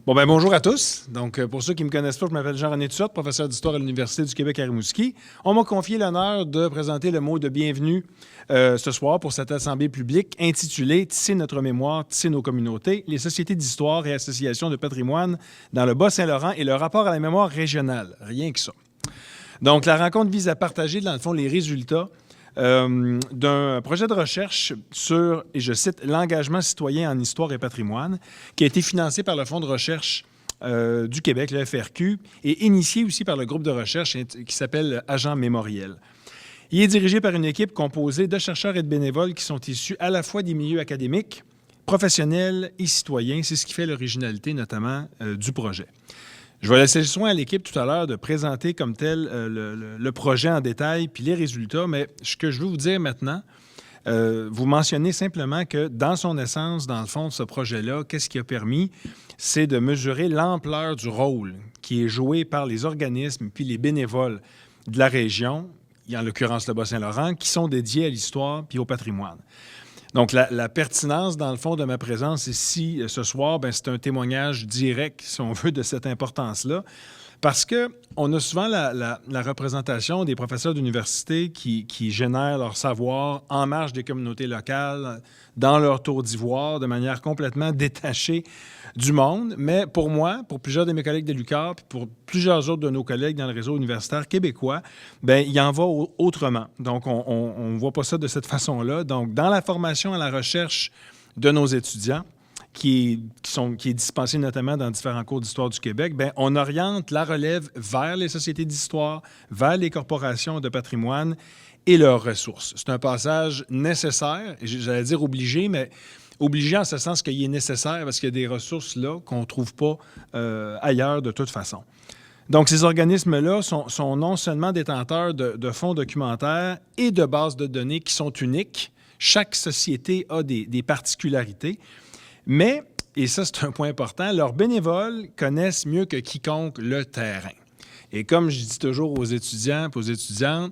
Bonjour à tous. Donc, pour ceux qui ne me connaissent pas, je m'appelle Jean-René Tussaude, professeur d'histoire à l'Université du Québec à Rimouski. On m'a confié l'honneur de présenter le mot de bienvenue ce soir pour cette assemblée publique intitulée « Tisser notre mémoire, tisser nos communautés, les sociétés d'histoire et associations de patrimoine dans le Bas-Saint-Laurent et le rapport à la mémoire régionale ». Rien que ça. Donc, la rencontre vise à partager, dans le fond, les résultats d'un projet de recherche sur, et je cite, l'engagement citoyen en histoire et patrimoine, qui a été financé par le Fonds de recherche du Québec, le FRQ, et initié aussi par le groupe de recherche qui s'appelle Agent Mémoriel. Il est dirigé par une équipe composée de chercheurs et de bénévoles qui sont issus à la fois des milieux académiques, professionnels et citoyens. C'est ce qui fait l'originalité, notamment, du projet. Je vais laisser le soin à l'équipe tout à l'heure de présenter comme tel le projet en détail puis les résultats, mais ce que je veux vous dire maintenant, vous mentionnez simplement que dans son essence, dans le fond de ce projet-là, qu'est-ce qui a permis? C'est de mesurer l'ampleur du rôle qui est joué par les organismes puis les bénévoles de la région, en l'occurrence le Bas-Saint-Laurent, qui sont dédiés à l'histoire puis au patrimoine. Donc, la pertinence, dans le fond, de ma présence ici ce soir, c'est un témoignage direct, si on veut, de cette importance-là. Parce qu'on a souvent la représentation des professeurs d'université qui génèrent leur savoir en marge des communautés locales, dans leur tour d'ivoire, de manière complètement détachée du monde. Mais pour moi, pour plusieurs de mes collègues de l'UQAR, puis pour plusieurs autres de nos collègues dans le réseau universitaire québécois, il en va autrement. Donc, on ne voit pas ça de cette façon-là. Donc, dans la formation à la recherche de nos étudiants, qui est dispensée notamment dans différents cours d'histoire du Québec, on oriente la relève vers les sociétés d'histoire, vers les corporations de patrimoine et leurs ressources. C'est un passage nécessaire, et j'allais dire obligé, mais obligé en ce sens qu'il est nécessaire parce qu'il y a des ressources là qu'on ne trouve pas ailleurs de toute façon. Donc, ces organismes-là sont non seulement détenteurs de fonds documentaires et de bases de données qui sont uniques. Chaque société a des particularités. Mais, et ça c'est un point important, leurs bénévoles connaissent mieux que quiconque le terrain. Et comme je dis toujours aux étudiants et aux étudiantes,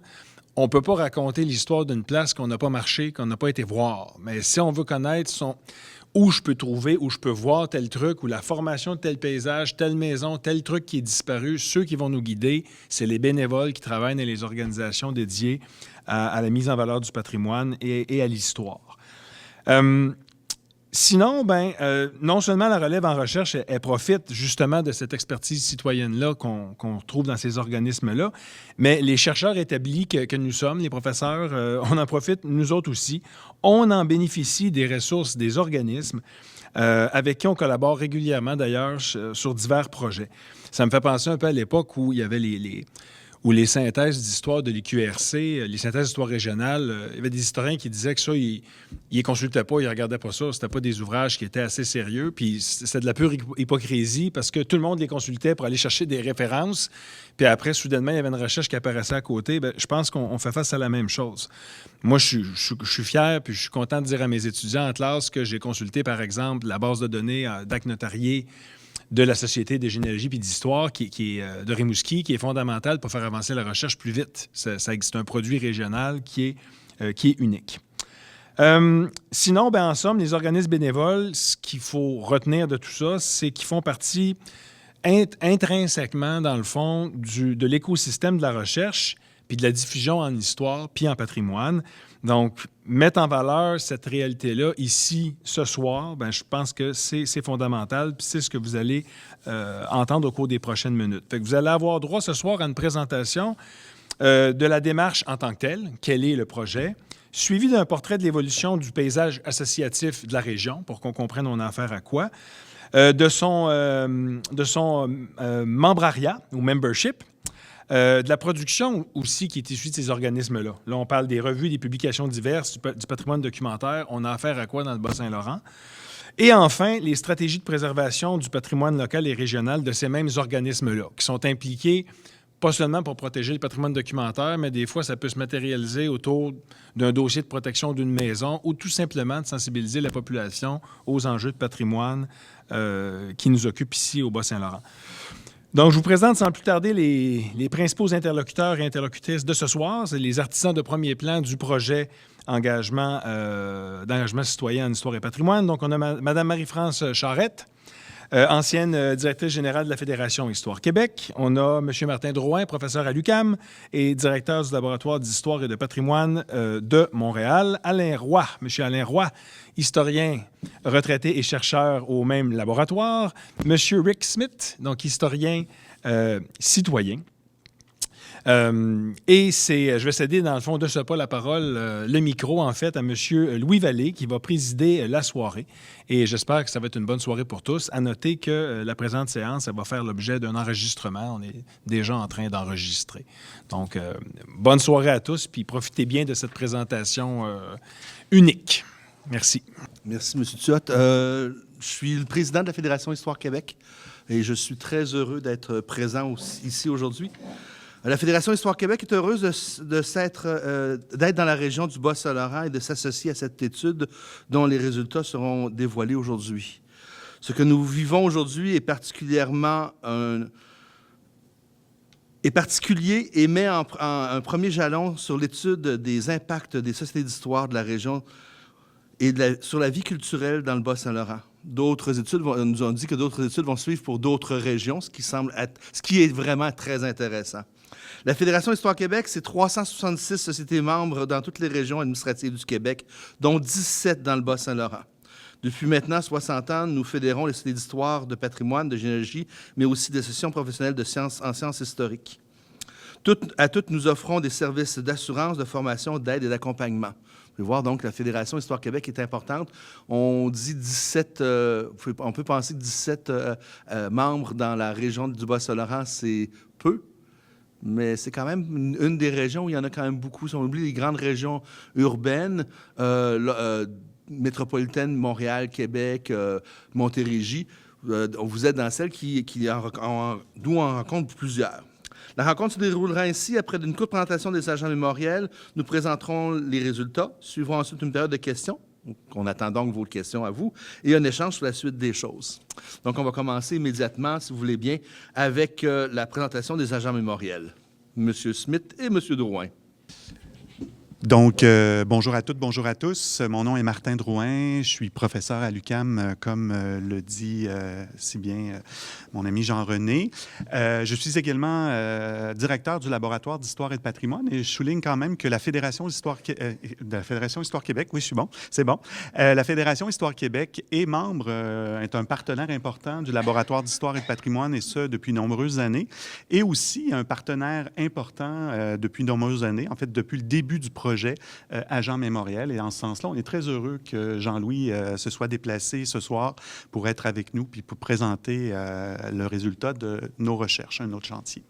on ne peut pas raconter l'histoire d'une place qu'on n'a pas marché, qu'on n'a pas été voir. Mais si on veut connaître où je peux trouver, où je peux voir tel truc, ou la formation de tel paysage, telle maison, tel truc qui est disparu, ceux qui vont nous guider, c'est les bénévoles qui travaillent dans les organisations dédiées à la mise en valeur du patrimoine et à l'histoire. Sinon, non seulement la relève en recherche, elle profite justement de cette expertise citoyenne-là qu'on retrouve dans ces organismes-là, mais les chercheurs établis que nous sommes, les professeurs, on en profite, nous autres aussi. On en bénéficie des ressources des organismes avec qui on collabore régulièrement, d'ailleurs, sur divers projets. Ça me fait penser un peu à l'époque où il y avait les synthèses d'histoire de l'IQRC, les synthèses d'histoire régionale, il y avait des historiens qui disaient que ça, ils les consultaient pas, ils regardaient pas ça, c'était pas des ouvrages qui étaient assez sérieux, puis c'était de la pure hypocrisie parce que tout le monde les consultait pour aller chercher des références, puis après, soudainement, il y avait une recherche qui apparaissait à côté. Je pense qu'on fait face à la même chose. Moi, je suis fier, puis je suis content de dire à mes étudiants en classe que j'ai consulté, par exemple, la base de données d'actes notariés de la Société de généalogie et d'histoire qui est de Rimouski, qui est fondamentale pour faire avancer la recherche plus vite. C'est un produit régional qui est unique. Sinon, en somme, les organismes bénévoles, ce qu'il faut retenir de tout ça, c'est qu'ils font partie intrinsèquement, dans le fond, de l'écosystème de la recherche puis de la diffusion en histoire puis en patrimoine. Donc, mettre en valeur cette réalité-là ici, ce soir, je pense que c'est fondamental, puis c'est ce que vous allez entendre au cours des prochaines minutes. Fait que vous allez avoir droit ce soir à une présentation de la démarche en tant que telle, quel est le projet, suivi d'un portrait de l'évolution du paysage associatif de la région, pour qu'on comprenne on a affaire à quoi, de son membrariat ou membership, de la production aussi qui est issue de ces organismes-là. Là, on parle des revues, des publications diverses, du patrimoine documentaire. On a affaire à quoi dans le Bas-Saint-Laurent? Et enfin, les stratégies de préservation du patrimoine local et régional de ces mêmes organismes-là, qui sont impliqués pas seulement pour protéger le patrimoine documentaire, mais des fois, ça peut se matérialiser autour d'un dossier de protection d'une maison ou tout simplement de sensibiliser la population aux enjeux de patrimoine qui nous occupent ici au Bas-Saint-Laurent. Donc, je vous présente sans plus tarder les principaux interlocuteurs et interlocutrices de ce soir. C'est les artisans de premier plan du projet d'engagement citoyen en histoire et patrimoine. Donc, on a Mme Marie-France Charette, ancienne directrice générale de la Fédération Histoire Québec. On a M. Martin Drouin, professeur à l'UQAM et directeur du laboratoire d'histoire et de patrimoine de Montréal. Alain Roy, M. Alain Roy, historien retraité et chercheur au même laboratoire. M. Rick Smith, donc historien citoyen. Je vais céder, dans le fond, de ce pas la parole, le micro, en fait, à M. Louis Vallée, qui va présider la soirée. Et j'espère que ça va être une bonne soirée pour tous. À noter que la présente séance, elle va faire l'objet d'un enregistrement. On est déjà en train d'enregistrer. Donc, bonne soirée à tous, puis profitez bien de cette présentation unique. Merci. Merci, M. Tuot. Je suis le président de la Fédération Histoire Québec et je suis très heureux d'être présent ici aujourd'hui. La Fédération Histoire Québec est heureuse d'être dans la région du Bas-Saint-Laurent et de s'associer à cette étude dont les résultats seront dévoilés aujourd'hui. Ce que nous vivons aujourd'hui est particulier et met un premier jalon sur l'étude des impacts des sociétés d'histoire de la région et sur la vie culturelle dans le Bas-Saint-Laurent. D'autres études nous ont dit que d'autres études vont suivre pour d'autres régions, ce qui est vraiment très intéressant. La Fédération Histoire Québec, c'est 366 sociétés membres dans toutes les régions administratives du Québec, dont 17 dans le Bas-Saint-Laurent. Depuis maintenant 60 ans, nous fédérons les sociétés d'histoire, de patrimoine, de généalogie, mais aussi des associations professionnelles en sciences historiques. À toutes, nous offrons des services d'assurance, de formation, d'aide et d'accompagnement. Vous pouvez voir donc la Fédération Histoire Québec est importante. On dit 17, on peut penser que 17 membres dans la région du Bas-Saint-Laurent, c'est peu. Mais c'est quand même une des régions où il y en a quand même beaucoup. Si on oublie les grandes régions urbaines, métropolitaines, Montréal, Québec, Montérégie, vous êtes dans celles d'où on rencontre plusieurs. La rencontre se déroulera ainsi. Après une courte présentation des agents mémoriels, nous présenterons les résultats. Suivront ensuite une période de questions. On attend donc vos questions à vous, et un échange sur la suite des choses. Donc, on va commencer immédiatement, si vous voulez bien, avec la présentation des agents mémoriels. M. Smith et M. Drouin. Donc, bonjour à toutes, bonjour à tous. Mon nom est Martin Drouin. Je suis professeur à l'UQAM, comme le dit si bien mon ami Jean-René. Je suis également directeur du laboratoire d'histoire et de patrimoine et je souligne quand même que la Fédération Histoire Québec, oui, je suis bon, c'est bon. La Fédération Histoire Québec est membre, est un partenaire important du laboratoire d'histoire et de patrimoine et ce, depuis de nombreuses années. Et aussi un partenaire important depuis de nombreuses années, en fait, depuis le début du projet Agent mémoriel. Et en ce sens-là, on est très heureux que Jean-Louis se soit déplacé ce soir pour être avec nous puis pour présenter le résultat de nos recherches, un autre chantier.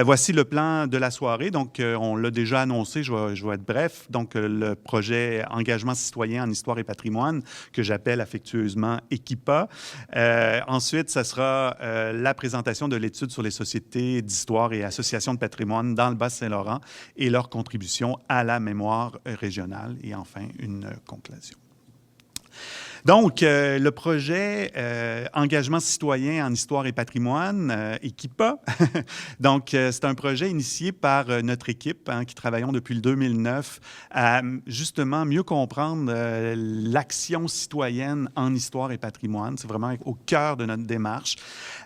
Voici le plan de la soirée. Donc, on l'a déjà annoncé, je vais être bref. Donc, le projet Engagement citoyen en histoire et patrimoine, que j'appelle affectueusement EQIPA. Ensuite, ça sera la présentation de l'étude sur les sociétés d'histoire et associations de patrimoine dans le Bas-Saint-Laurent et leur contribution à la mémoire régionale. Et enfin, une conclusion. Donc, le projet Engagement citoyen en histoire et patrimoine, EQIPA, donc c'est un projet initié par notre équipe qui travaillons depuis le 2009 à justement mieux comprendre l'action citoyenne en histoire et patrimoine. C'est vraiment au cœur de notre démarche.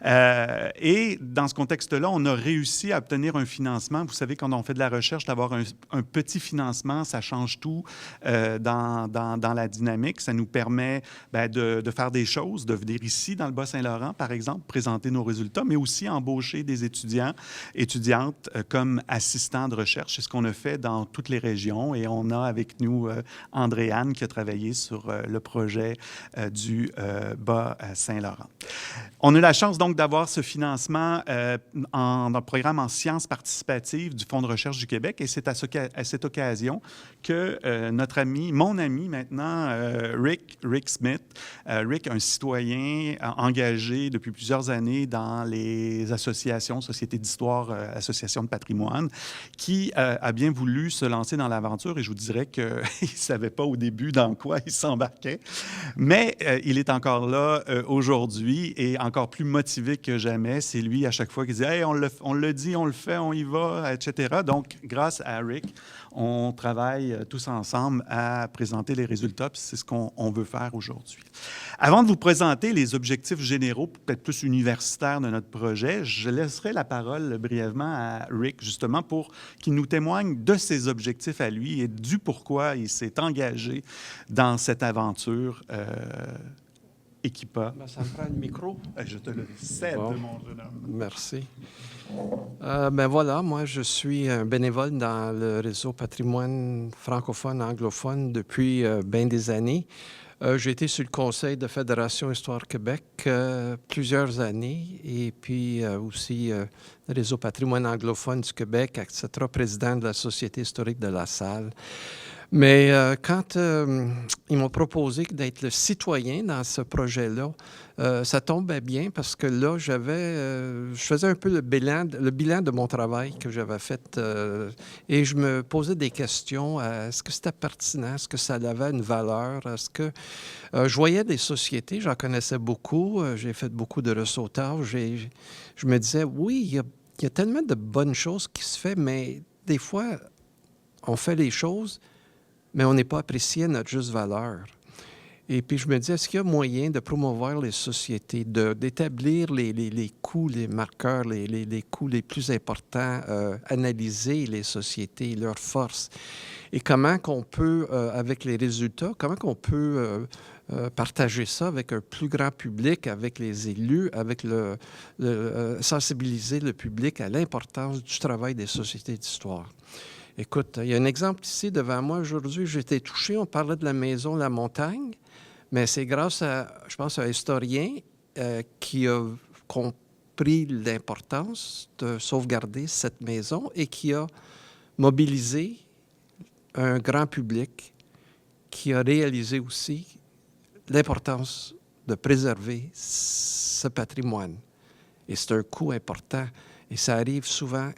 Et dans ce contexte-là, on a réussi à obtenir un financement. Vous savez, quand on fait de la recherche, d'avoir un petit financement, ça change tout dans la dynamique. Ça nous permet de faire des choses, de venir ici dans le Bas-Saint-Laurent, par exemple, présenter nos résultats, mais aussi embaucher des étudiantes comme assistants de recherche. C'est ce qu'on a fait dans toutes les régions et on a avec nous Andréane qui a travaillé sur le projet du Bas-Saint-Laurent. On a eu la chance donc d'avoir ce financement dans le programme en sciences participatives du Fonds de recherche du Québec et c'est à cette occasion que mon ami maintenant, Rick Smith, Rick, un citoyen engagé depuis plusieurs années dans les associations, sociétés d'histoire, associations de patrimoine, qui a bien voulu se lancer dans l'aventure et je vous dirais qu'il ne savait pas au début dans quoi il s'embarquait, mais il est encore là aujourd'hui et en encore plus motivé que jamais. C'est lui, à chaque fois, qui dit « Hey, on le dit, on le fait, on y va », etc. Donc, grâce à Rick, on travaille tous ensemble à présenter les résultats, puis c'est ce qu'on veut faire aujourd'hui. Avant de vous présenter les objectifs généraux, peut-être plus universitaires de notre projet, je laisserai la parole brièvement à Rick, justement, pour qu'il nous témoigne de ses objectifs à lui et du pourquoi il s'est engagé dans cette aventure Equipa. Ça me prend le micro. Je te le cède, Bon. mon jeune homme. Merci. Voilà, moi, je suis un bénévole dans le réseau patrimoine francophone, anglophone depuis bien des années. J'ai été sur le conseil de Fédération Histoire Québec plusieurs années et puis aussi le réseau patrimoine anglophone du Québec, etc., président de la Société historique de La Salle. Mais quand ils m'ont proposé d'être le citoyen dans ce projet-là, ça tombait bien parce que là, je faisais un peu le bilan de mon travail que j'avais fait et je me posais des questions. Est-ce que c'était pertinent? Est-ce que ça avait une valeur? Est-ce que je voyais des sociétés, j'en connaissais beaucoup, j'ai fait beaucoup de ressautage et je me disais, oui, il y a tellement de bonnes choses qui se font, mais des fois, on fait les choses, mais on n'est pas apprécié à notre juste valeur. Et puis, je me dis, est-ce qu'il y a moyen de promouvoir les sociétés, d'établir les coûts, les marqueurs, les coûts les plus importants, analyser les sociétés, leurs forces, et comment qu'on peut, avec les résultats, comment qu'on peut partager ça avec un plus grand public, avec les élus, avec sensibiliser le public à l'importance du travail des sociétés d'histoire. Écoute, il y a un exemple ici devant moi aujourd'hui. J'ai été touché. On parlait de la maison La Montagne, mais c'est grâce à, je pense, un historien qui a compris l'importance de sauvegarder cette maison et qui a mobilisé un grand public qui a réalisé aussi l'importance de préserver ce patrimoine. Et c'est un coût important. Et ça arrive souvent,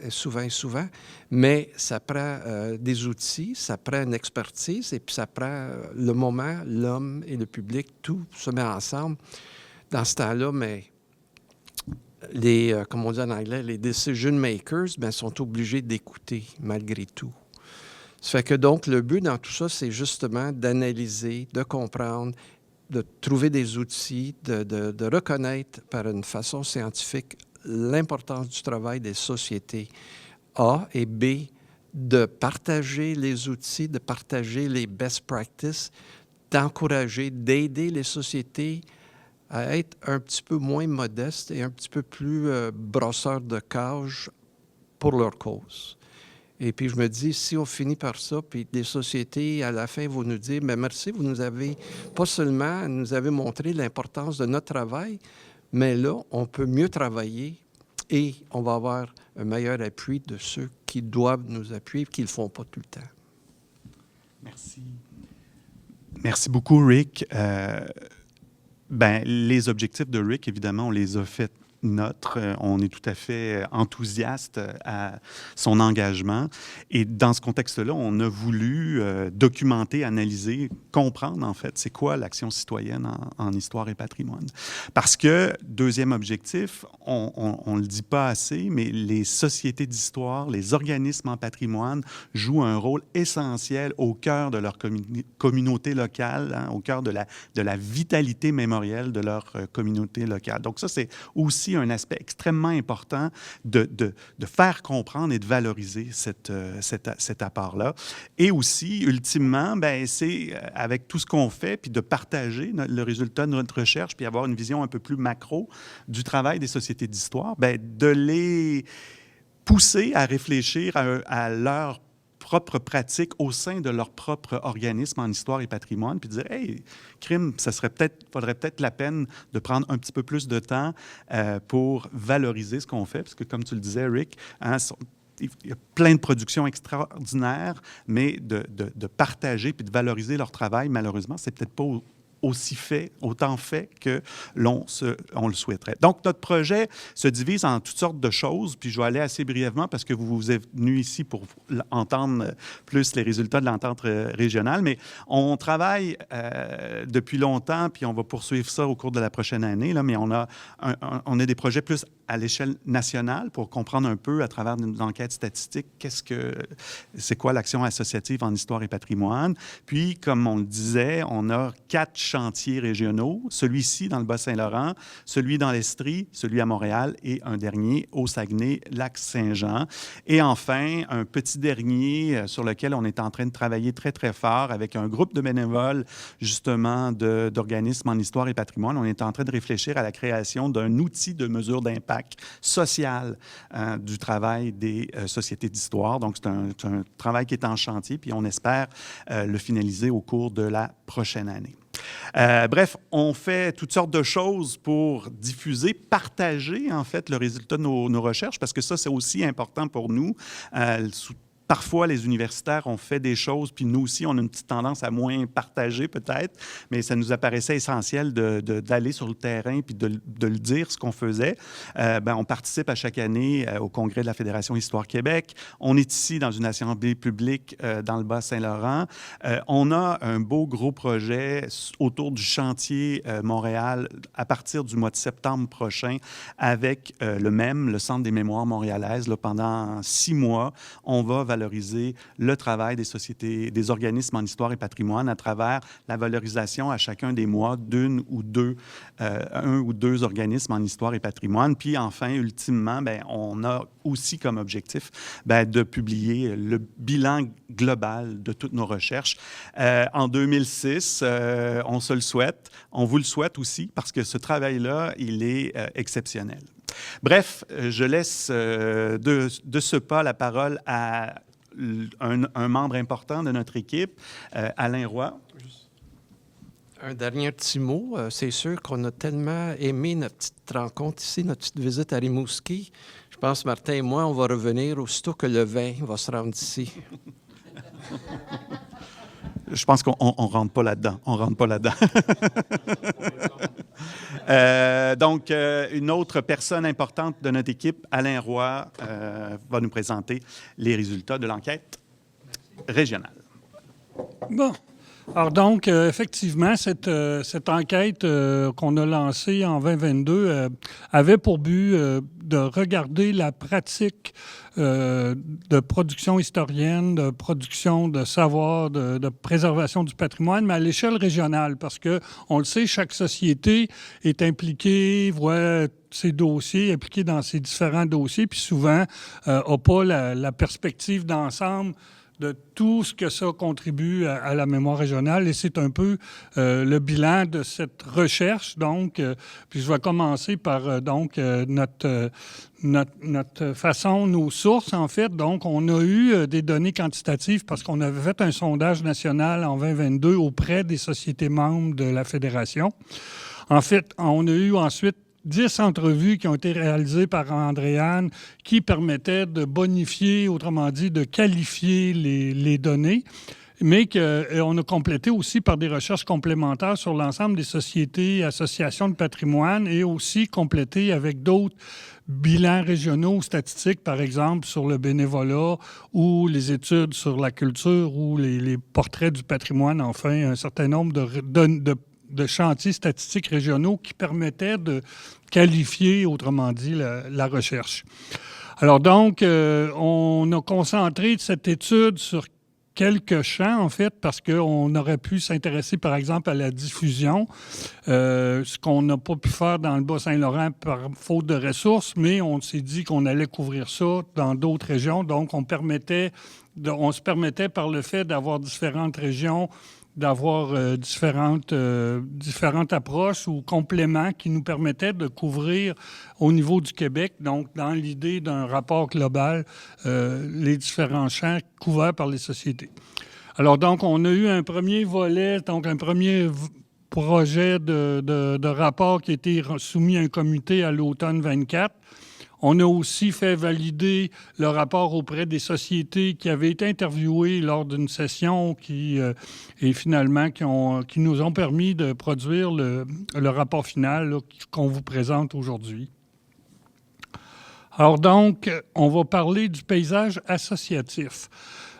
mais ça prend des outils, ça prend une expertise, et puis ça prend le moment, l'homme et le public, tout se met ensemble. Dans ce temps-là, mais comme on dit en anglais, les decision makers sont obligés d'écouter malgré tout. Ça fait que donc, le but dans tout ça, c'est justement d'analyser, de comprendre, de trouver des outils, de reconnaître par une façon scientifique l'importance du travail des sociétés, A, et B, de partager les outils, de partager les best practices, d'encourager, d'aider les sociétés à être un petit peu moins modestes et un petit peu plus brosseurs de cage pour leur cause. Et puis, je me dis, si on finit par ça, puis les sociétés, à la fin, vont nous dire, mais merci, vous nous avez, pas seulement nous avez montré l'importance de notre travail, mais là, on peut mieux travailler et on va avoir un meilleur appui de ceux qui doivent nous appuyer et qui ne le font pas tout le temps. Merci. Merci beaucoup, Rick. Les objectifs de Rick, évidemment, on les a fait nôtres. On est tout à fait enthousiaste à son engagement. Et dans ce contexte-là, on a voulu documenter, analyser, comprendre, en fait, c'est quoi l'action citoyenne en histoire et patrimoine. Parce que, deuxième objectif, on ne le dit pas assez, mais les sociétés d'histoire, les organismes en patrimoine jouent un rôle essentiel au cœur de leur communauté locale, au cœur de la vitalité mémorielle de leur communauté locale. Donc ça, c'est aussi un aspect extrêmement important de faire comprendre et de valoriser cet apport-là. Et aussi, ultimement, c'est avec tout ce qu'on fait, puis de partager le résultat de notre recherche, puis avoir une vision un peu plus macro du travail des sociétés d'histoire, de les pousser à réfléchir à leur propres pratiques au sein de leur propre organisme en histoire et patrimoine, puis dire, hey, crime, faudrait peut-être la peine de prendre un petit peu plus de temps pour valoriser ce qu'on fait, parce que comme tu le disais, Rick, il y a plein de productions extraordinaires, mais de partager puis de valoriser leur travail, malheureusement, c'est peut-être pas autant fait que on le souhaiterait. Donc, notre projet se divise en toutes sortes de choses, puis je vais aller assez brièvement parce que vous êtes venus ici pour entendre plus les résultats de l'entente régionale, mais on travaille depuis longtemps, puis on va poursuivre ça au cours de la prochaine année, là, mais on a des projets plus à l'échelle nationale pour comprendre un peu à travers une enquête statistique c'est quoi l'action associative en histoire et patrimoine. Puis, comme on le disait, on a 4 chantiers régionaux, celui-ci dans le Bas-Saint-Laurent, celui dans l'Estrie, celui à Montréal et un dernier au Saguenay, Lac-Saint-Jean. Et enfin, un petit dernier sur lequel on est en train de travailler très, très fort avec un groupe de bénévoles, justement, d'organismes en histoire et patrimoine. On est en train de réfléchir à la création d'un outil de mesure d'impact social du travail des sociétés d'histoire. Donc, c'est un travail qui est en chantier, puis on espère le finaliser au cours de la prochaine année. Bref, on fait toutes sortes de choses pour diffuser, partager, en fait, le résultat de nos recherches, parce que ça, c'est aussi important pour nous. Parfois, les universitaires ont fait des choses, puis nous aussi, on a une petite tendance à moins partager peut-être, mais ça nous apparaissait essentiel d'aller sur le terrain puis de le dire, ce qu'on faisait. On participe à chaque année au congrès de la Fédération Histoire Québec. On est ici dans une assemblée publique dans le Bas-Saint-Laurent. On a un beau gros projet autour du chantier Montréal à partir du mois de septembre prochain avec le Centre des mémoires montréalaises. Là, pendant 6 mois, on va valoriser le travail des sociétés, des organismes en histoire et patrimoine à travers la valorisation à chacun des mois un ou deux organismes en histoire et patrimoine. Puis enfin, ultimement, on a aussi comme objectif de publier le bilan global de toutes nos recherches. En 2006, on se le souhaite, on vous le souhaite aussi parce que ce travail-là, il est exceptionnel. Bref, je laisse de ce pas la parole à un membre important de notre équipe, Alain Roy. Un dernier petit mot. C'est sûr qu'on a tellement aimé notre petite rencontre ici, notre petite visite à Rimouski. Je pense, Martin et moi, on va revenir aussitôt que le vin va se rendre ici. Je pense qu'on ne rentre pas là-dedans. On rentre pas là-dedans. Donc, une autre personne importante de notre équipe, Alain Roy, va nous présenter les résultats de l'enquête régionale. Bon. Alors donc, effectivement, cette enquête qu'on a lancée en 2022 avait pour but de regarder la pratique de production historienne, de production de savoir, de préservation du patrimoine, mais à l'échelle régionale, parce que on le sait, chaque société est impliquée, voit ses dossiers, impliquée dans ses différents dossiers, puis souvent n'a pas la perspective d'ensemble de tout ce que ça contribue à la mémoire régionale. Et c'est un peu le bilan de cette recherche. Donc, puis je vais commencer par notre façon, nos sources, en fait. Donc, on a eu des données quantitatives parce qu'on avait fait un sondage national en 2022 auprès des sociétés membres de la Fédération. En fait, on a eu ensuite 10 entrevues qui ont été réalisées par Andréane qui permettaient de bonifier, autrement dit, de qualifier les données, mais qu'on a complété aussi par des recherches complémentaires sur l'ensemble des sociétés, associations de patrimoine et aussi complété avec d'autres bilans régionaux statistiques, par exemple, sur le bénévolat ou les études sur la culture ou les portraits du patrimoine, enfin, un certain nombre de chantiers statistiques régionaux qui permettaient de qualifier, autrement dit, la recherche. Alors donc, on a concentré cette étude sur quelques champs, en fait, parce qu'on aurait pu s'intéresser, par exemple, à la diffusion, ce qu'on n'a pas pu faire dans le Bas-Saint-Laurent par faute de ressources, mais on s'est dit qu'on allait couvrir ça dans d'autres régions. Donc, on se permettait, par le fait d'avoir différentes régions, d'avoir différentes approches ou compléments qui nous permettaient de couvrir au niveau du Québec, donc dans l'idée d'un rapport global, les différents champs couverts par les sociétés. Alors donc, on a eu un premier volet, donc un premier projet de rapport qui a été soumis à un comité à l'automne 24. On a aussi fait valider le rapport auprès des sociétés qui avaient été interviewées lors d'une session et finalement qui nous ont permis de produire le rapport final là, qu'on vous présente aujourd'hui. Alors donc, on va parler du paysage associatif.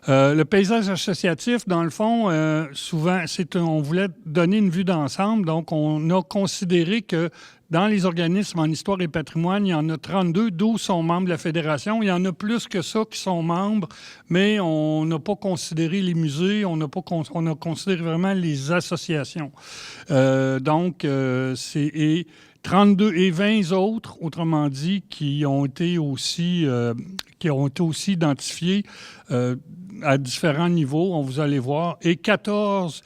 Le paysage associatif, dans le fond, souvent, on voulait donner une vue d'ensemble. Donc, on a considéré que dans les organismes en histoire et patrimoine, il y en a 32, 12 sont membres de la Fédération. Il y en a plus que ça qui sont membres, mais on n'a pas considéré les musées, on a considéré vraiment les associations. Donc, c'est 32 et 20 autres, autrement dit, qui ont été aussi identifiés à différents niveaux, vous allez voir, et 14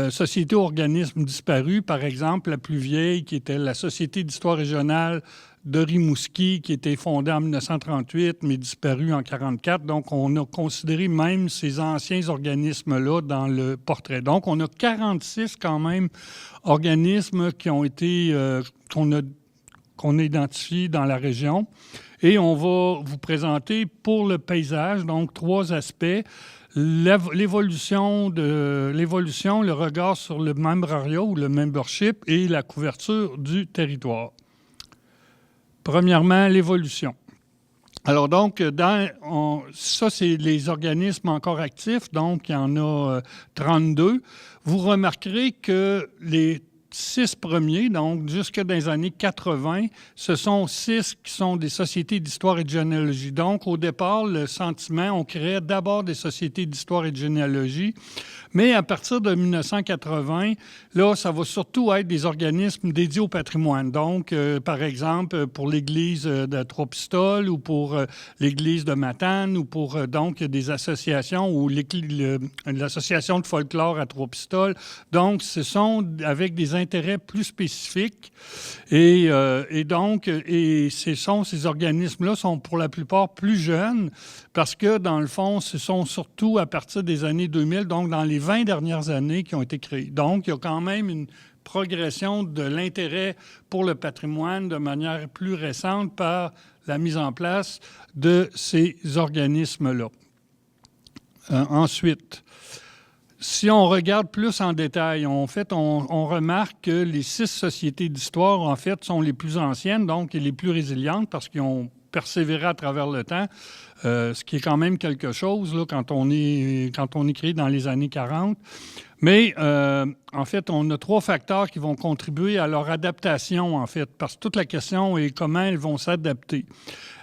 sociétés organismes disparus, par exemple, la plus vieille qui était la Société d'histoire régionale de Rimouski, qui était fondée en 1938, mais disparue en 1944. Donc, on a considéré même ces anciens organismes-là dans le portrait. Donc, on a 46 quand même organismes qui ont été qu'on a identifiés dans la région. Et on va vous présenter pour le paysage, donc 3 aspects. L'évolution, le regard sur le membrariat ou le membership et la couverture du territoire. Premièrement, l'évolution. Alors donc, ça, c'est les organismes encore actifs, donc il y en a 32. Vous remarquerez que les 6 premiers, donc jusque dans les années 80, ce sont 6 qui sont des sociétés d'histoire et de généalogie. Donc, au départ, le sentiment, on créait d'abord des sociétés d'histoire et de généalogie, mais à partir de 1980, là, ça va surtout être des organismes dédiés au patrimoine. Donc, par exemple, pour l'église de Trois-Pistoles ou pour l'église de Matane ou pour donc des associations ou l'association de folklore à Trois-Pistoles. Donc, ce sont avec des intérêts plus spécifiques et donc ces organismes-là sont pour la plupart plus jeunes parce que, dans le fond, ce sont surtout à partir des années 2000, donc dans les 20 dernières années qui ont été créés. Donc, il y a quand même une progression de l'intérêt pour le patrimoine de manière plus récente par la mise en place de ces organismes-là. Ensuite, si on regarde plus en détail, on remarque que les 6 sociétés d'histoire, en fait, sont les plus anciennes, donc les plus résilientes parce qu'ils ont persévéré à travers le temps, ce qui est quand même quelque chose là, quand on est créé dans les années 40. Mais en fait, on a 3 facteurs qui vont contribuer à leur adaptation, en fait, parce que toute la question est comment elles vont s'adapter.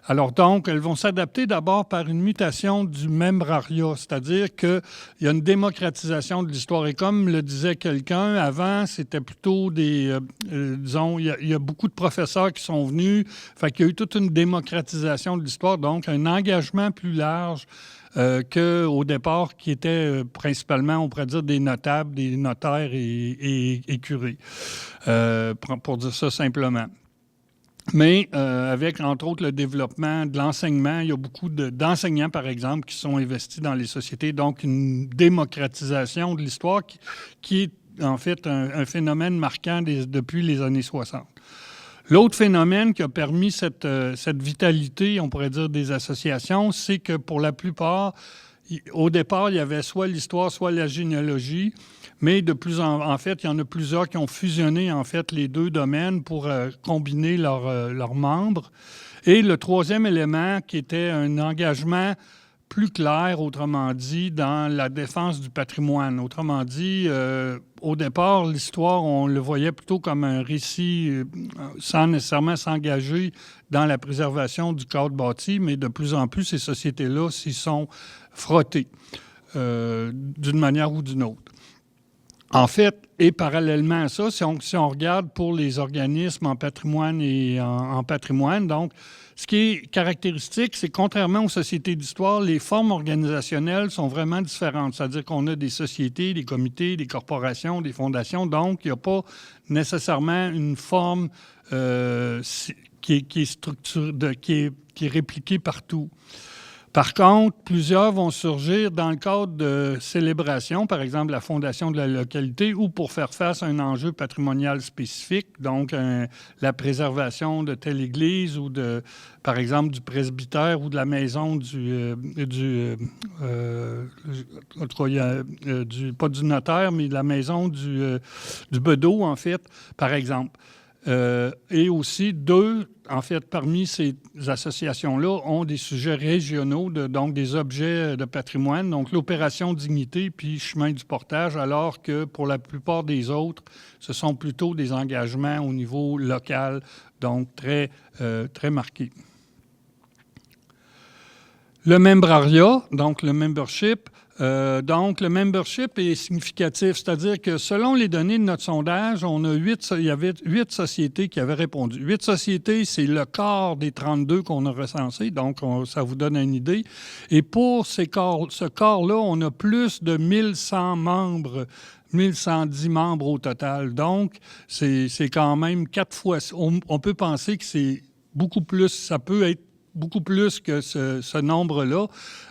Alors donc, elles vont s'adapter d'abord par une mutation du membrariat, c'est-à-dire qu'il y a une démocratisation de l'histoire. Et comme le disait quelqu'un, avant, c'était plutôt disons, il y a beaucoup de professeurs qui sont venus, fait qu'il y a eu toute une démocratisation de l'histoire, donc un engagement plus large qu'au départ, qui était principalement, on pourrait dire, des notables, des notaires et curés, pour dire ça simplement. Mais avec, entre autres, le développement de l'enseignement, il y a beaucoup d'enseignants, par exemple, qui sont investis dans les sociétés. Donc, une démocratisation de l'histoire qui est, en fait, un phénomène marquant depuis les années 60. L'autre phénomène qui a permis cette vitalité, on pourrait dire, des associations, c'est que pour la plupart, au départ, il y avait soit l'histoire, soit la généalogie, mais en fait, il y en a plusieurs qui ont fusionné, en fait, les 2 domaines pour combiner leurs membres. Et le 3e élément, qui était un engagement plus clair, autrement dit, dans la défense du patrimoine. Autrement dit, au départ, l'histoire, on le voyait plutôt comme un récit sans nécessairement s'engager dans la préservation du cadre bâti, mais de plus en plus, ces sociétés-là s'y sont frottées d'une manière ou d'une autre. En fait, et parallèlement à ça, si on regarde pour les organismes en patrimoine et en patrimoine, donc, ce qui est caractéristique, c'est que contrairement aux sociétés d'histoire, les formes organisationnelles sont vraiment différentes. C'est-à-dire qu'on a des sociétés, des comités, des corporations, des fondations. Donc, il n'y a pas nécessairement une forme qui est répliquée partout. Par contre, plusieurs vont surgir dans le cadre de célébrations, par exemple la fondation de la localité, ou pour faire face à un enjeu patrimonial spécifique, donc la préservation de telle église ou par exemple du presbytère ou de la maison pas du notaire, mais de la maison du bedeau, en fait, par exemple. Et aussi, parmi ces associations-là, ont des sujets régionaux, donc des objets de patrimoine, donc l'opération Dignité puis Chemin du Portage, alors que pour la plupart des autres, ce sont plutôt des engagements au niveau local, donc très marqués. Le membrariat, donc le membership, donc, le membership est significatif, c'est-à-dire que selon les données de notre sondage, il y avait 8 sociétés qui avaient répondu. 8 sociétés, c'est le quart des 32 qu'on a recensés, donc ça vous donne une idée. Et pour ce quart-là, on a plus de 1100 membres, 1110 membres au total. Donc, c'est quand même 4 fois... On peut penser que c'est beaucoup plus, ça peut être beaucoup plus que ce nombre-là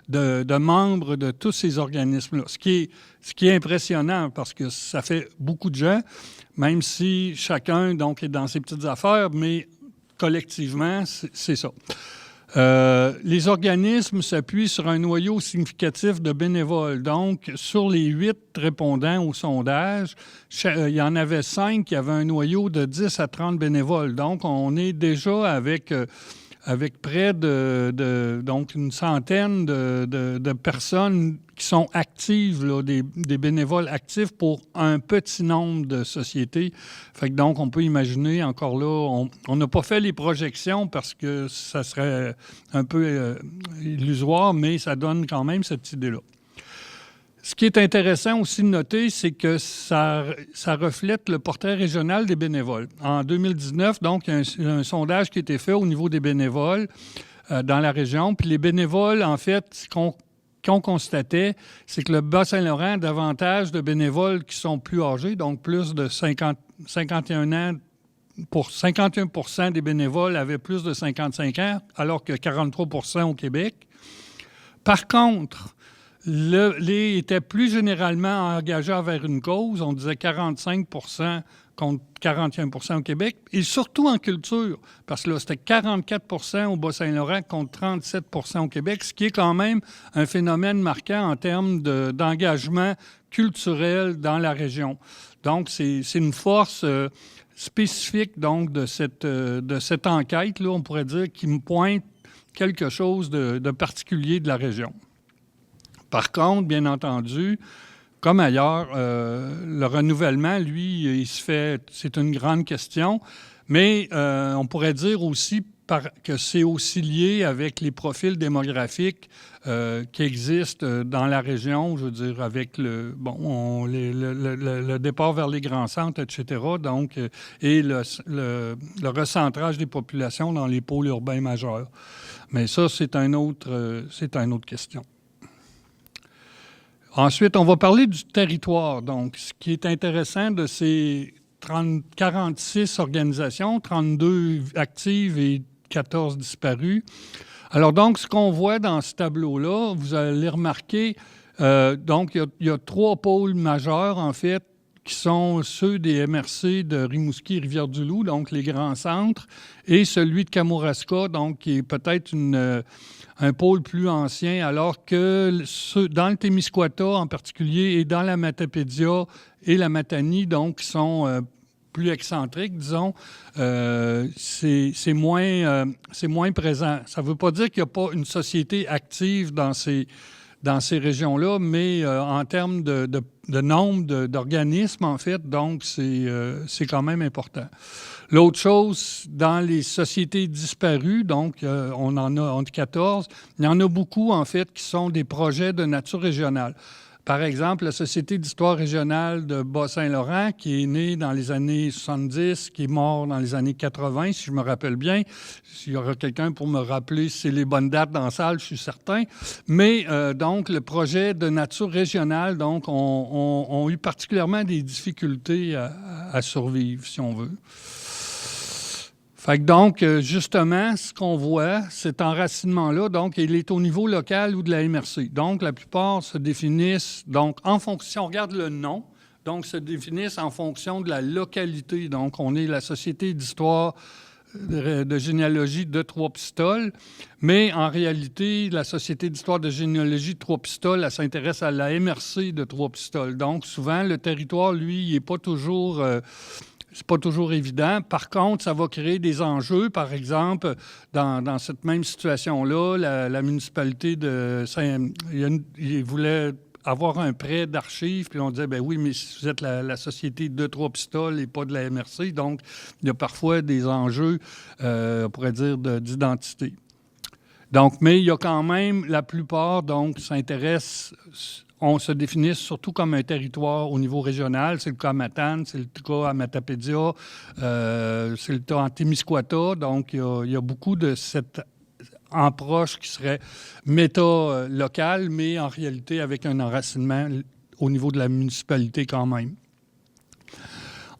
de membres de tous ces organismes-là. Ce qui est impressionnant parce que ça fait beaucoup de gens, même si chacun donc, est dans ses petites affaires, mais collectivement, c'est ça. Les organismes s'appuient sur un noyau significatif de bénévoles. Donc, sur les 8 répondants au sondage, il y en avait 5 qui avaient un noyau de 10 à 30 bénévoles. Donc, on est déjà avec près donc une centaine de personnes qui sont actives, là, des bénévoles actifs pour un petit nombre de sociétés. Fait que donc, on peut imaginer, encore là, on n'a pas fait les projections parce que ça serait un peu illusoire, mais ça donne quand même cette idée-là. Ce qui est intéressant aussi de noter, c'est que ça reflète le portrait régional des bénévoles. En 2019, donc, il y a un sondage qui a été fait au niveau des bénévoles dans la région. Puis les bénévoles, en fait, ce qu'on constatait, c'est que le Bas-Saint-Laurent a davantage de bénévoles qui sont plus âgés, donc plus de 51 ans. Pour 51% des bénévoles avaient plus de 55 ans, alors que 43% au Québec. Par contre, étaient plus généralement engagés envers une cause. On disait 45% contre 41% au Québec, et surtout en culture, parce que là, c'était 44% au Bas-Saint-Laurent contre 37% au Québec, ce qui est quand même un phénomène marquant en termes d'engagement culturel dans la région. Donc, c'est une force spécifique donc, de cette enquête, là, on pourrait dire, qui me pointe quelque chose de particulier de la région. Par contre, bien entendu, comme ailleurs, le renouvellement, lui, c'est une grande question, mais on pourrait dire aussi que c'est aussi lié avec les profils démographiques qui existent dans la région, je veux dire, avec le départ vers les grands centres, etc., donc, et le recentrage des populations dans les pôles urbains majeurs. Mais ça, c'est une autre question. Ensuite, on va parler du territoire. Donc, ce qui est intéressant de ces 46 organisations, 32 actives et 14 disparues. Alors, donc, ce qu'on voit dans ce tableau-là, vous allez remarquer, donc, il y a 3 pôles majeurs, en fait, qui sont ceux des MRC de Rimouski et Rivière-du-Loup, donc les grands centres, et celui de Kamouraska, donc, qui est peut-être un pôle plus ancien, alors que dans le Témiscouata en particulier et dans la Matapédia et la Matanie, donc, qui sont plus excentriques, disons, c'est moins présent. Ça ne veut pas dire qu'il n'y a pas une société active dans ces régions-là, mais en termes de nombre d'organismes, en fait, donc c'est quand même important. L'autre chose, dans les sociétés disparues, donc on en a entre 14, il y en a beaucoup, en fait, qui sont des projets de nature régionale. Par exemple, la Société d'histoire régionale de Bas-Saint-Laurent, qui est née dans les années 70, qui est mort dans les années 80, si je me rappelle bien. S'il y aura quelqu'un pour me rappeler si c'est les bonnes dates dans la salle, je suis certain. Mais donc, le projet de nature régionale, donc, ont eu particulièrement des difficultés à survivre, si on veut. Fait que donc, justement, ce qu'on voit, cet enracinement-là, donc, il est au niveau local ou de la MRC. Donc, la plupart se définissent, donc, en fonction, si on regarde le nom, donc, se définissent en fonction de la localité. Donc, on est la Société d'histoire de généalogie de Trois-Pistoles, mais en réalité, la Société d'histoire de généalogie de Trois-Pistoles, elle s'intéresse à la MRC de Trois-Pistoles. Donc, souvent, le territoire, lui, il n'est pas toujours... c'est pas toujours évident. Par contre, ça va créer des enjeux. Par exemple, dans cette même situation-là, la municipalité de il voulait avoir un prêt d'archives, puis on disait, ben oui, mais si vous êtes la Société de Trois-Pistoles et pas de la MRC, donc il y a parfois des enjeux, on pourrait dire, d'identité. Donc, mais il y a quand même, la plupart, donc, s'intéressent... On se définit surtout comme un territoire au niveau régional. C'est le cas à Matane, c'est le cas à Matapédia, c'est le cas en Témiscouata. Donc, il y a beaucoup de cette approche qui serait méta-locale, mais en réalité avec un enracinement au niveau de la municipalité quand même.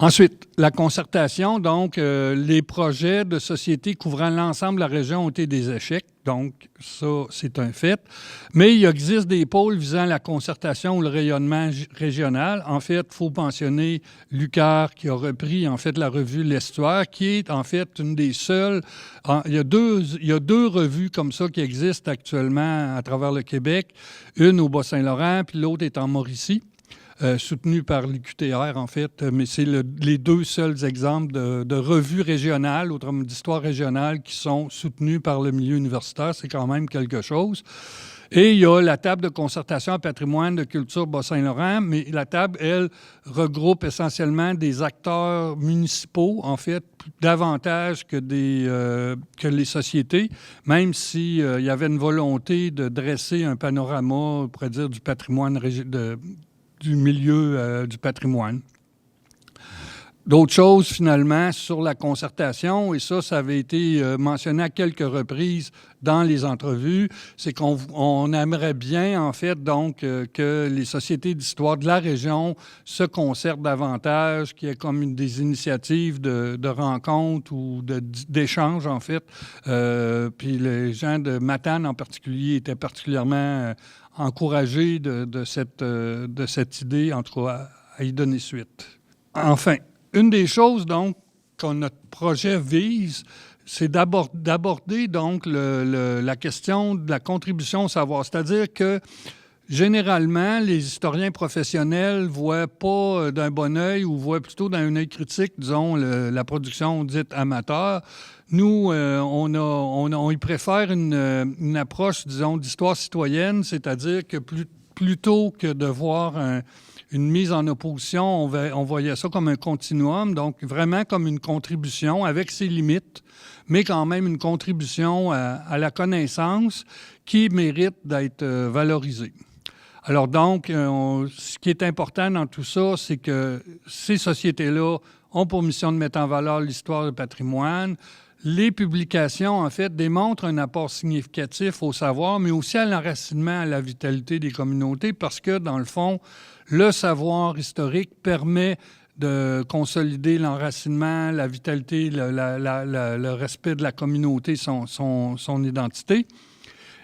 Ensuite, la concertation, donc, les projets de société couvrant l'ensemble de la région ont été des échecs. Donc, ça, c'est un fait. Mais il existe des pôles visant la concertation ou le rayonnement régional. En fait, il faut mentionner l'UQAR qui a repris, en fait, la revue L'Estuaire, qui est, en fait, une des seules... Il y a deux revues comme ça qui existent actuellement à travers le Québec. Une au Bas-Saint-Laurent, puis l'autre est en Mauricie. Soutenu par l'UQTR, en fait, mais c'est les deux seuls exemples de revues régionales, autrement d'histoire régionale, qui sont soutenues par le milieu universitaire. C'est quand même quelque chose. Et il y a la table de concertation en patrimoine de culture Bas-Saint-Laurent, mais la table, elle, regroupe essentiellement des acteurs municipaux, en fait, davantage que les sociétés, même s'il y avait une volonté de dresser un panorama, on pourrait dire, du patrimoine du milieu du patrimoine. D'autres choses, finalement, sur la concertation, et ça avait été mentionné à quelques reprises dans les entrevues, c'est qu'on aimerait bien, en fait, donc, que les sociétés d'histoire de la région se concertent davantage, qu'il y ait comme des initiatives de rencontres ou d'échanges, en fait. Puis les gens de Matane, en particulier, étaient particulièrement encouragés de cette idée, en tout cas, à y donner suite. Enfin, une des choses, donc, que notre projet vise, c'est d'aborder, donc, la question de la contribution au savoir. C'est-à-dire que, généralement, les historiens professionnels ne voient pas d'un bon œil ou voient plutôt d'un œil critique, disons, la production dite amateur. Nous, on y préfère une approche, disons, d'histoire citoyenne, c'est-à-dire que plutôt que de voir une mise en opposition, on voyait ça comme un continuum, donc vraiment comme une contribution avec ses limites, mais quand même une contribution à la connaissance qui mérite d'être valorisée. Alors donc, ce qui est important dans tout ça, c'est que ces sociétés-là ont pour mission de mettre en valeur l'histoire du patrimoine. Les publications, en fait, démontrent un apport significatif au savoir, mais aussi à l'enracinement, à la vitalité des communautés, parce que, dans le fond, le savoir historique permet de consolider l'enracinement, la vitalité, le respect de la communauté, son identité,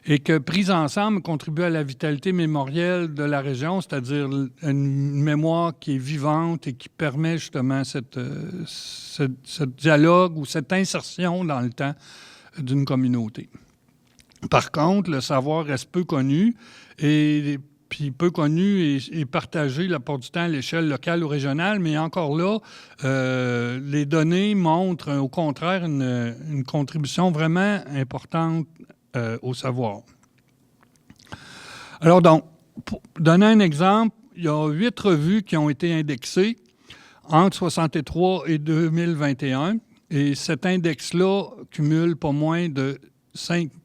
et que, prise ensemble, contribue à la vitalité mémorielle de la région, c'est-à-dire une mémoire qui est vivante et qui permet justement ce dialogue ou cette insertion dans le temps d'une communauté. Par contre, le savoir reste peu connu et partagé la plupart du temps à l'échelle locale ou régionale, mais encore là, les données montrent au contraire une contribution vraiment importante au savoir. Alors donc, pour donner un exemple, il y a 8 revues qui ont été indexées entre 1963 et 2021, et cet index-là cumule pas moins de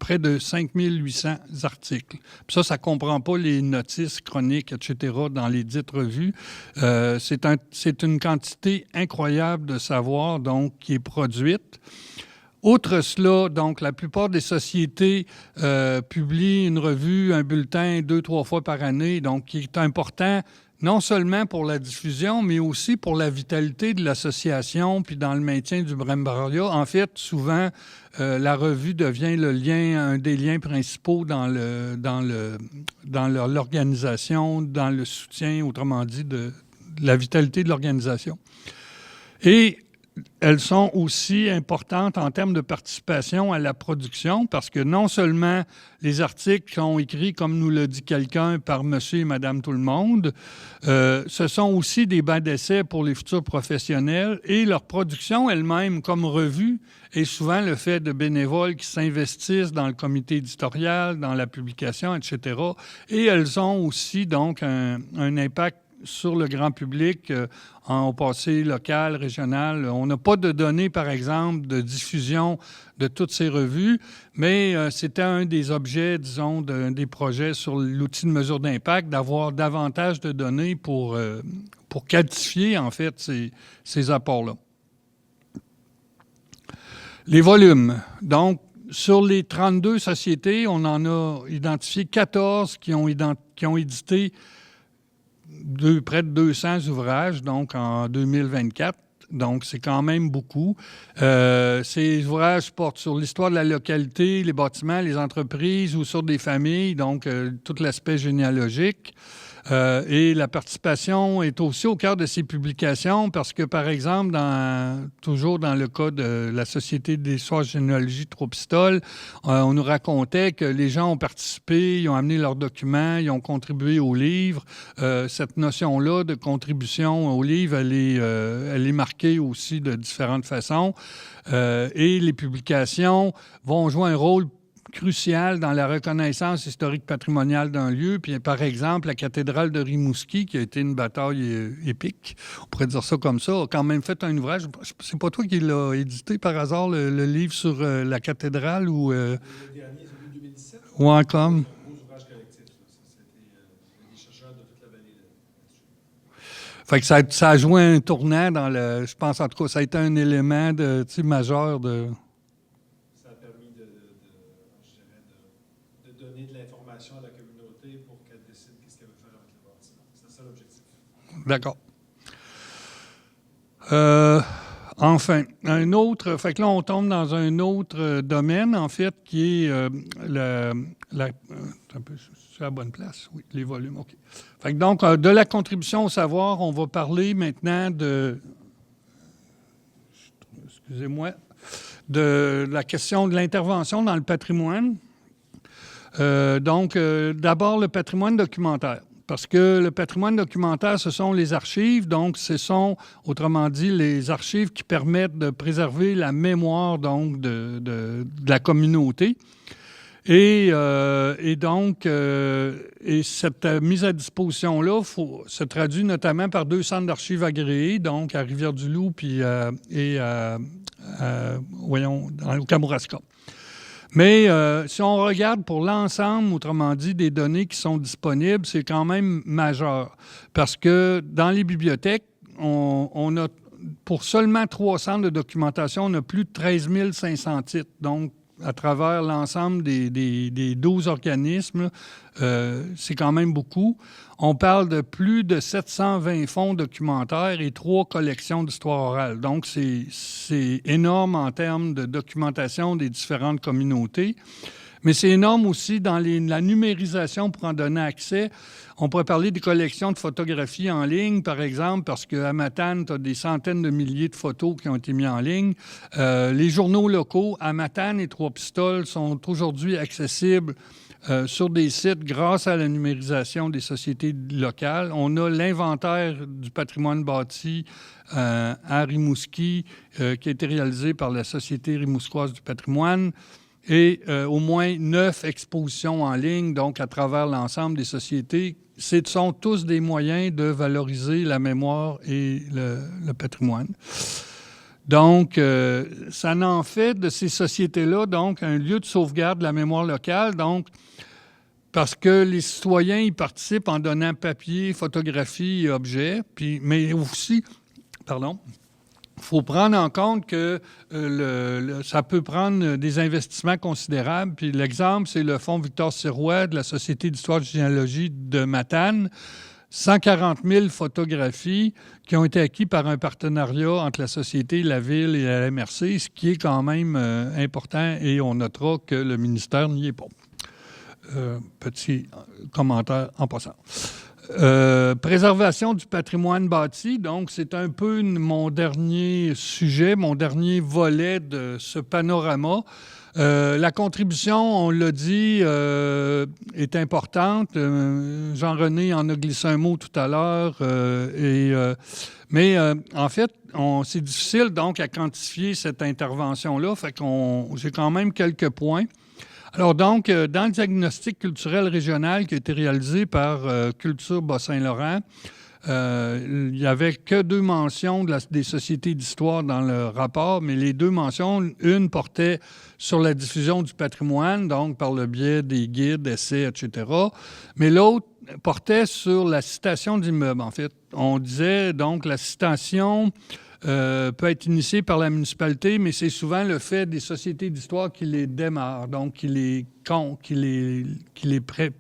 près de 5800 articles. Puis ça ne comprend pas les notices, chroniques, etc. dans les dites revues. C'est une quantité incroyable de savoir, donc, qui est produite. Outre cela, donc, la plupart des sociétés publient une revue, un bulletin 2-3 fois par année, donc qui est important non seulement pour la diffusion, mais aussi pour la vitalité de l'association, puis dans le maintien du Brembaralia. En fait, souvent, la revue devient un des liens principaux dans l'organisation, dans le soutien, autrement dit, de la vitalité de l'organisation. Et elles sont aussi importantes en termes de participation à la production parce que non seulement les articles sont écrits, comme nous l'a dit quelqu'un, par monsieur et madame tout le monde, ce sont aussi des bancs d'essai pour les futurs professionnels et leur production elle-même comme revue est souvent le fait de bénévoles qui s'investissent dans le comité éditorial, dans la publication, etc. Et elles ont aussi donc un impact sur le grand public au passé local, régional. On n'a pas de données, par exemple, de diffusion de toutes ces revues, mais c'était un des objets, disons, des projets sur l'outil de mesure d'impact, d'avoir davantage de données pour quantifier, en fait, ces apports-là. Les volumes. Donc, sur les 32 sociétés, on en a identifié 14 qui ont édité près de 200 ouvrages, donc en 2024. Donc, c'est quand même beaucoup. Ces ouvrages portent sur l'histoire de la localité, les bâtiments, les entreprises ou sur des familles, donc tout l'aspect généalogique. Et la participation est aussi au cœur de ces publications parce que, par exemple, toujours dans le cas de la Société d'histoire généalogie de Trois-Pistoles, on nous racontait que les gens ont participé, ils ont amené leurs documents, ils ont contribué au livre. Cette notion-là de contribution au livre, elle est marquée aussi de différentes façons. Et les publications vont jouer un rôle crucial dans la reconnaissance historique patrimoniale d'un lieu. Puis, par exemple, la cathédrale de Rimouski, qui a été une bataille épique, on pourrait dire ça comme ça, a quand même fait un ouvrage. C'est pas toi qui l'as édité par hasard, le livre sur la cathédrale ou... Le dernier, celui de 2017? Ouais, comme... Un beau ouvrage collectif. C'était des chercheurs de toute la vallée. Fait que ça a joué un tournant dans le... Je pense, en tout cas, ça a été un élément majeur de... donner de l'information à la communauté pour qu'elle décide qu'est-ce qu'elle veut faire avec le bâtiment. C'est ça l'objectif. D'accord. Enfin, un autre... Fait que là, on tombe dans un autre domaine, en fait, qui est c'est à la bonne place? Oui, les volumes, OK. Fait que donc, de la contribution au savoir, on va parler maintenant de... Excusez-moi. De la question de l'intervention dans le patrimoine. D'abord, le patrimoine documentaire. Parce que le patrimoine documentaire, ce sont les archives. Donc, ce sont, autrement dit, les archives qui permettent de préserver la mémoire donc, de la communauté. Et cette mise à disposition-là se traduit notamment par 2 centres d'archives agréés, donc à Rivière-du-Loup au Kamouraska. Mais si on regarde pour l'ensemble, autrement dit, des données qui sont disponibles, c'est quand même majeur. Parce que dans les bibliothèques, on a, pour seulement 3 centres de documentation, on a plus de 13 500 titres. Donc, à travers l'ensemble des 12 organismes, c'est quand même beaucoup. On parle de plus de 720 fonds documentaires et 3 collections d'histoire orale. Donc, c'est énorme en termes de documentation des différentes communautés. Mais c'est énorme aussi dans la numérisation pour en donner accès. On pourrait parler des collections de photographies en ligne, par exemple, parce qu'à Matane, tu as des centaines de milliers de photos qui ont été mises en ligne. Les journaux locaux à Matane et Trois-Pistoles sont aujourd'hui accessibles sur des sites grâce à la numérisation des sociétés locales. On a l'inventaire du patrimoine bâti à Rimouski qui a été réalisé par la Société rimouskoise du patrimoine. Et au moins 9 expositions en ligne, donc à travers l'ensemble des sociétés. Ce sont tous des moyens de valoriser la mémoire et le patrimoine. Donc, ça en fait de ces sociétés-là, donc, un lieu de sauvegarde de la mémoire locale, donc, parce que les citoyens y participent en donnant papier, photographie et objets, mais aussi, il faut prendre en compte que ça peut prendre des investissements considérables. Puis l'exemple, c'est le fonds Victor Sirois de la Société d'histoire de généalogie de Matane. 140 000 photographies qui ont été acquises par un partenariat entre la société, la ville et la MRC, ce qui est quand même important et on notera que le ministère n'y est pas. Petit commentaire en passant. Préservation du patrimoine bâti, donc c'est un peu mon dernier sujet, mon dernier volet de ce panorama. La contribution, on l'a dit, est importante. Jean-René en a glissé un mot tout à l'heure. Mais en fait, c'est difficile donc à quantifier cette intervention-là. Fait j'ai quand même quelques points. Alors donc, dans le diagnostic culturel régional qui a été réalisé par Culture Bas-Saint-Laurent, il n'y avait que 2 mentions des sociétés d'histoire dans le rapport, mais les 2 mentions, une portait sur la diffusion du patrimoine, donc par le biais des guides, essais, etc., mais l'autre portait sur la citation d'immeubles, en fait. On disait donc la citation peut être initiée par la municipalité, mais c'est souvent le fait des sociétés d'histoire qui les démarrent, donc qui les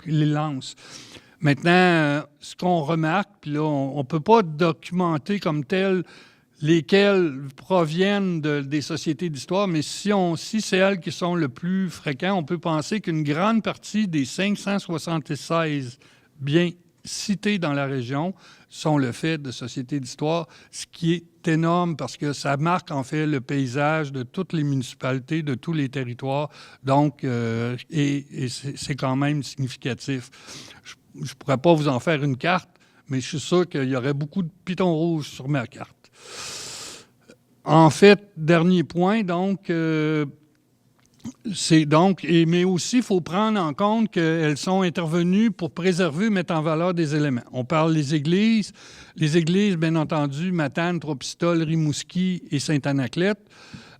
lancent. Maintenant, ce qu'on remarque, puis là, on ne peut pas documenter comme tel lesquelles proviennent des sociétés d'histoire, mais si c'est elles qui sont le plus fréquentes, on peut penser qu'une grande partie des 576 biens cités dans la région sont le fait de sociétés d'histoire, ce qui est énorme parce que ça marque en fait le paysage de toutes les municipalités, de tous les territoires, donc et c'est quand même significatif. Je ne pourrais pas vous en faire une carte, mais je suis sûr qu'il y aurait beaucoup de pitons rouges sur ma carte. En fait, dernier point, donc, mais aussi, il faut prendre en compte qu'elles sont intervenues pour préserver, mettre en valeur des éléments. On parle des églises. Les églises, bien entendu, Matane, Trois-Pistoles, Rimouski et Sainte-Anaclette.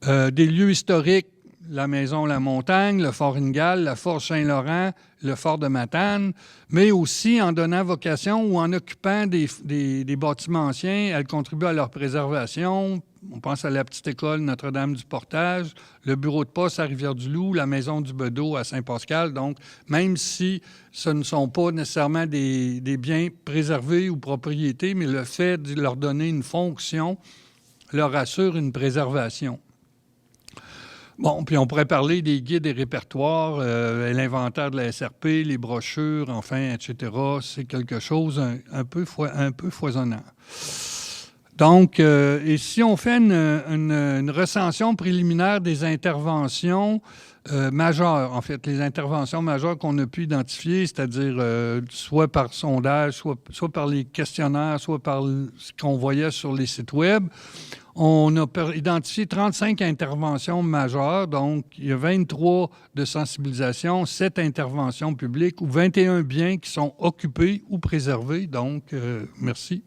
Des lieux historiques, la Maison La Montagne, le Fort Ingalls, la Forge Saint-Laurent, le Fort de Matane, mais aussi en donnant vocation ou en occupant des bâtiments anciens, elles contribuent à leur préservation. On pense à la petite école Notre-Dame-du-Portage, le bureau de poste à Rivière-du-Loup, la maison du Bedeau à Saint-Pascal. Donc, même si ce ne sont pas nécessairement des biens préservés ou propriétés, mais le fait de leur donner une fonction leur assure une préservation. Bon, puis on pourrait parler des guides et répertoires, l'inventaire de la SRP, les brochures, enfin, etc. C'est quelque chose un peu foisonnant. Donc, et si on fait une recension préliminaire des interventions majeures, en fait, les interventions majeures qu'on a pu identifier, c'est-à-dire soit par sondage, soit par les questionnaires, soit par ce qu'on voyait sur les sites web, on a identifié 35 interventions majeures, donc il y a 23 de sensibilisation, 7 interventions publiques ou 21 biens qui sont occupés ou préservés, donc merci.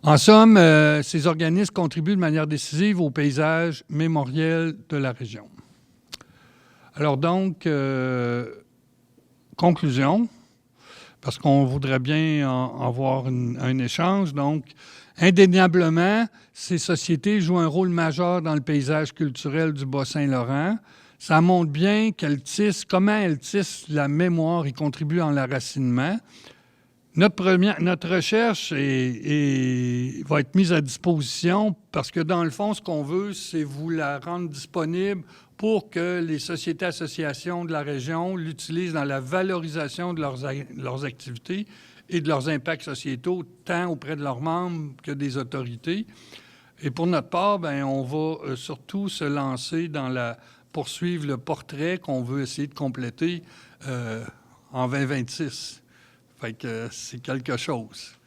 En somme, ces organismes contribuent de manière décisive au paysage mémoriel de la région. Alors donc, conclusion, parce qu'on voudrait bien avoir un échange. Donc, indéniablement, ces sociétés jouent un rôle majeur dans le paysage culturel du Bas-Saint-Laurent. Ça montre bien comment elles tissent la mémoire et contribuent en l'enracinement. Notre recherche va être mise à disposition parce que, dans le fond, ce qu'on veut, c'est vous la rendre disponible pour que les sociétés associations de la région l'utilisent dans la valorisation de leurs activités et de leurs impacts sociétaux, tant auprès de leurs membres que des autorités. Et pour notre part, bien, on va surtout se lancer dans poursuivre le portrait qu'on veut essayer de compléter en 2026. Fait que c'est quelque chose.